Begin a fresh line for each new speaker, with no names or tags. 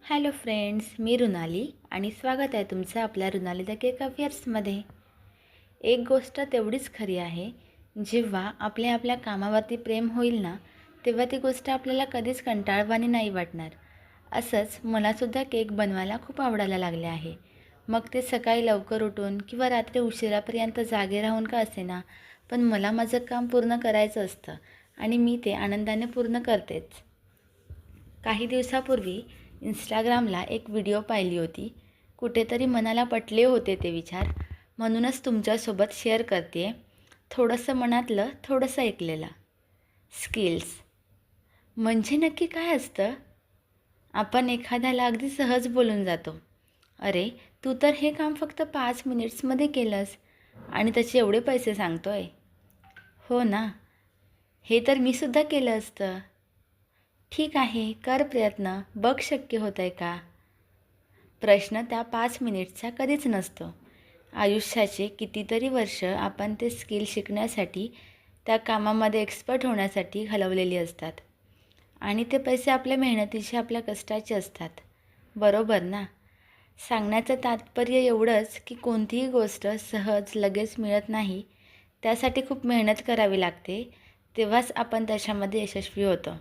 Hello friends, मी रुनाली आणि स्वागत आहे तुमचं आपल्या रुनाली द केक अफेअर्समध्ये. एक गोष्ट तेवढीच खरी आहे, जेव्हा आपल्या कामावरती प्रेम होईल ना, तेव्हा ती गोष्ट आपल्याला कधीच कंटाळवाणी नाही वाटणार. असंच मलासुद्धा केक बनवायला खूप आवडायला लागले आहे. मग ते सकाळी लवकर उठून किंवा रात्री उशिरापर्यंत जागे राहून का असेना, पण मला माझं काम पूर्ण करायचं असतं आणि मी ते आनंदाने पूर्ण करतेच. काही दिवसापूर्वी इंस्टाग्रामला एक व्हिडिओ पाहिली होती. कुठेतरी मनाला पटले होते ते विचार, म्हणूनच तुमच्यासोबत शेअर करते आहे. थोडंसं मनातलं, थोडंसं ऐकलेलं. स्किल्स म्हणजे नक्की काय असतं? आपण एखाद्याला अगदी सहज बोलून जातो, अरे तू तर हे काम फक्त 5 मिनिट्समध्ये केलंस आणि त्याचे एवढे पैसे सांगतोय. हो ना, हे तर मी सुद्धा केलं असतं. ठीक आहे, कर प्रयत्न, बघ शक्य होत आहे का. प्रश्न त्या 5 मिनिट्सचा कधीच नसतो. आयुष्याचे कितीतरी वर्ष आपण ते स्किल शिकण्यासाठी, त्या कामामध्ये एक्सपर्ट होण्यासाठी घालवलेली असतात आणि ते पैसे आपल्या मेहनतीचे, आपल्या कष्टाचे असतात. बरोबर ना. सांगण्याचं तात्पर्य एवढंच की कोणतीही गोष्ट सहज लगेच मिळत नाही. त्यासाठी खूप मेहनत करावी लागते, तेव्हाच आपण त्याच्यामध्ये यशस्वी होतो.